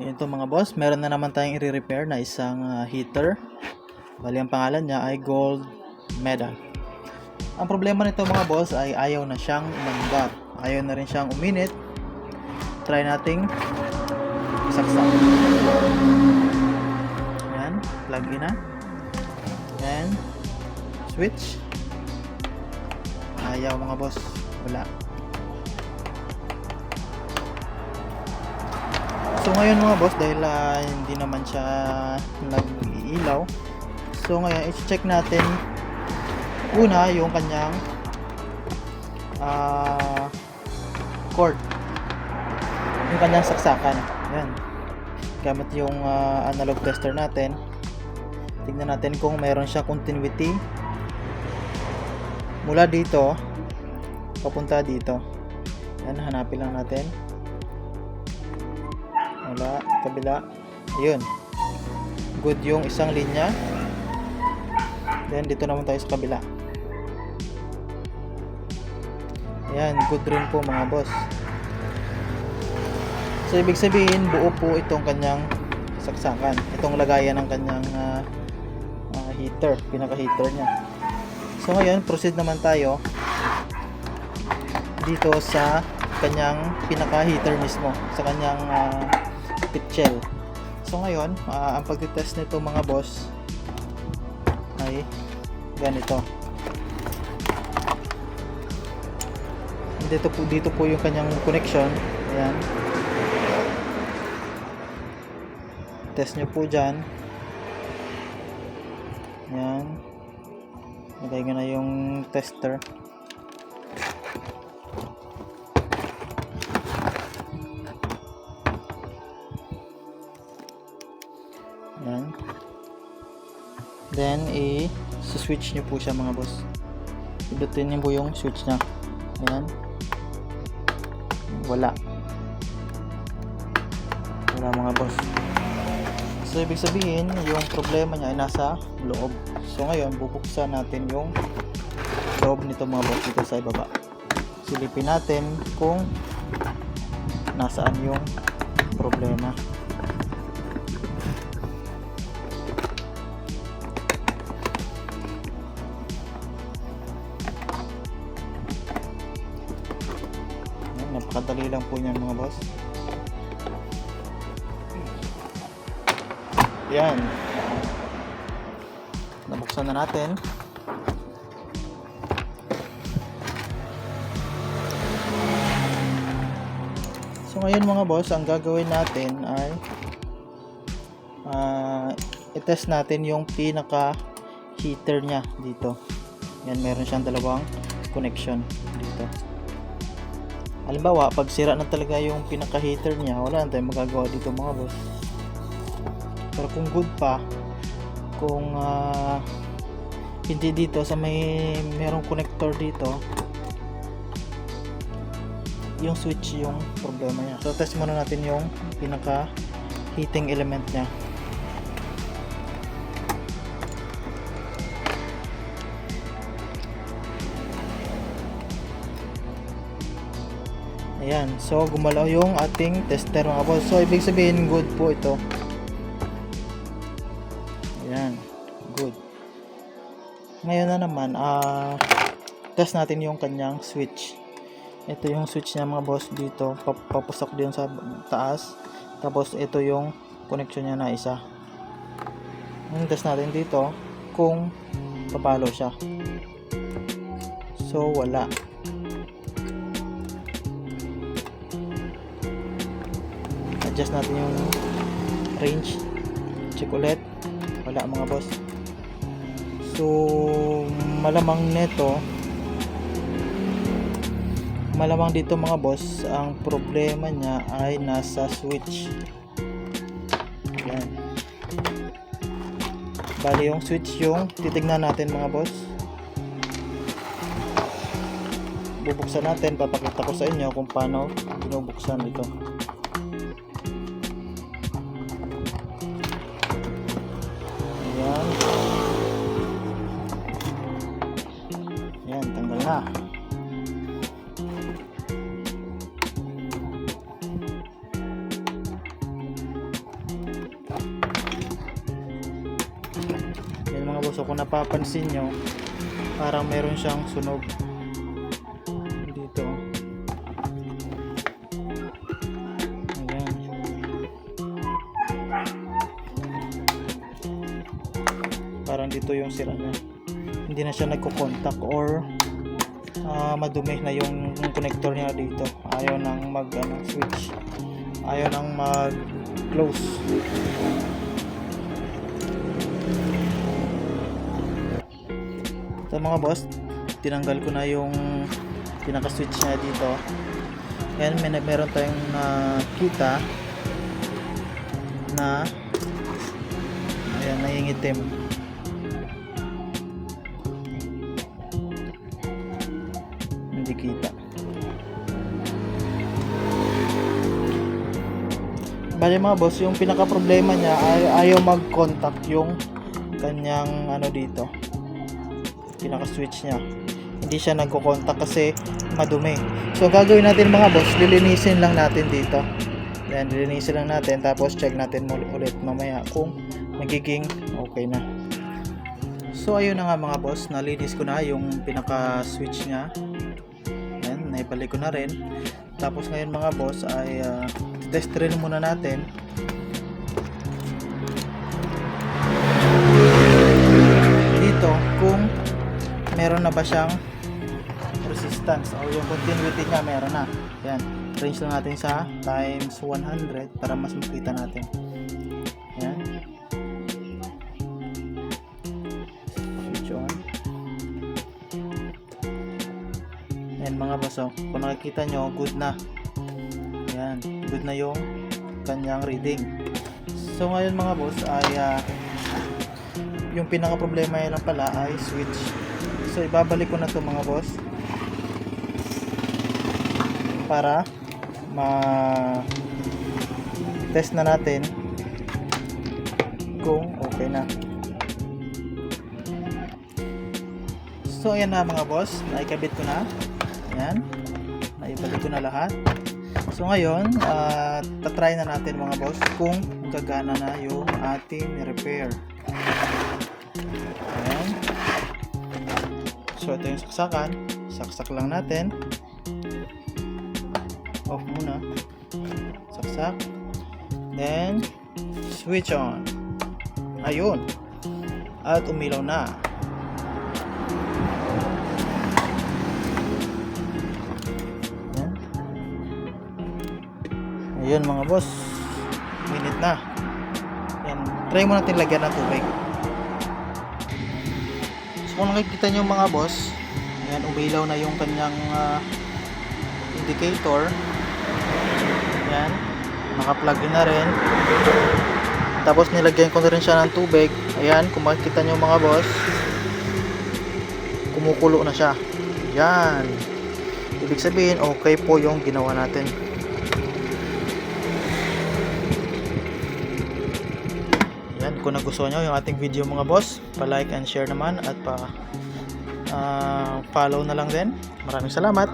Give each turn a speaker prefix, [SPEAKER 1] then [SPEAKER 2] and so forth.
[SPEAKER 1] Ito mga boss, meron na naman tayong i-repair na isang heater. Bali ang pangalan niya ay Gold Medal. Ang problema nito mga boss ay ayaw na siyang umandar. Ayaw na rin siyang uminit. Try nating saksak. Yan, plug in na. Yan, switch. Ayaw mga boss, wala. So ngayon mga boss, dahil hindi naman siya nag-iilaw, so ngayon i-check natin una yung kanyang cord, yung kanyang saksakan. Yan, gamit yung analog tester natin. Tingnan natin kung mayroon siya continuity mula dito papunta dito. Yan, hanapin lang natin. Wala, kabila. Ayun, good yung isang linya. Then dito naman tayo sa kabila. Ayan, good rin po mga boss. So ibig sabihin buo po itong kanyang saksakan, itong lagayan ng kanyang heater, pinaka heater nya. So ngayon proceed naman tayo dito sa kanyang pinaka heater mismo, sa kanyang pit shell. So ngayon ang pagtitest nito mga boss ay ganito. Dito po yung kanyang connection. Ayan, test nyo po dyan. Ayan, lagay ko na yung tester. Ayan, then i-switch nyo po siya mga boss. Pindutin nyo po yung switch nya. Ayan, wala mga boss. So ibig sabihin yung problema niya ay nasa loob. So ngayon bubuksan natin yung loob nito mga boss, dito sa ibaba. Silipin natin kung nasaan yung problema. Napakadali lang po niyan mga boss. Yan, nabuksan na natin. So ngayon mga boss, ang gagawin natin ay i-test natin yung pinaka heater nya dito. Yan, meron siyang dalawang connection dito. Halimbawa, pag sira na talaga yung pinaka heater nya, wala na tayong magagawa dito mga boss. Pero kung good pa, kung hindi dito sa merong connector dito, yung switch yung problema niya. So test muna natin yung pinaka heating element nya. Ayan, so gumalaw yung ating tester mga boss. So ibig sabihin good po ito. Ayan, good. Ngayon na naman, test natin yung kanyang switch. Ito yung switch niya mga boss dito, papusok din sa taas. Tapos ito yung connection niya na isa. Test natin dito kung papalo siya. So wala. Adjust natin yung range, check ulit, wala mga boss. So malamang dito mga boss, ang problema niya ay nasa switch. Ayan, bali yung switch yung titignan natin mga boss. Bubuksan natin, papakita ko sa inyo kung paano binubuksan ito. Yan, tanggal na. boss. So kung napapansin nyo, parang meron siyang sunog dito. Ayan. Parang dito yung sira niya. Hindi na siya nagko-contact or madumi na yung connector niya dito. Ayaw nang switch. Ayaw nang mag-close. So mga boss, tinanggal ko na yung pinaka-switch niya dito. Ayan, meron tayong nakita na ayan, nangingitim. Hindi kita. Bali mga boss, yung pinaka problema niya ay ayaw mag-contact yung kanyang dito, pinaka switch niya. Hindi siya nagko-contact kasi madumi. So gagawin natin mga boss, lilinisin lang natin dito. Yan, lilinisin lang natin, tapos check natin ulit mamaya kung magiging okay na. So ayun na nga mga boss, nalinis ko na yung pinaka switch niya. Yan, naibalik ko na rin. Tapos ngayon mga boss ay test rin muna natin dito kung meron na ba siyang resistance o yung continuity niya meron na. Yan, range lang natin sa times 100 para mas makita natin. Yan, switch on. Yan mga boss, kung nakikita nyo, good na. Yan, good na yung kanyang reading. So ngayon mga boss ay yung pinaka problema yan lang pala ay switch. So ibabalik ko na to mga boss para test na natin kung okay na. So ayan na mga boss, naikabit ko na. Ayan, naibalik ko na lahat. So ngayon, tatry na natin mga boss kung gagana na yung ating repair. Ayan. So ito yung saksakan. Saksak lang natin. Off muna. Saksak. Then, switch on. Ayun. At umilaw na. Ayun mga boss, minute na. Yan, try mo natin lagyan ng tubig. So kung nakikita nyo mga boss, yan, umilaw na yung kanyang indicator. Yan, naka-plug in na rin. Tapos nilagyan ko na rin siya ng tubig. Ayan, kung makikita nyo mga boss, kumukulo na siya. Yan, ibig sabihin okay po yung ginawa natin. Yan, kung nagustuhan nyo yung ating video mga boss, pa-like and share naman at pa-follow na lang din. Maraming salamat.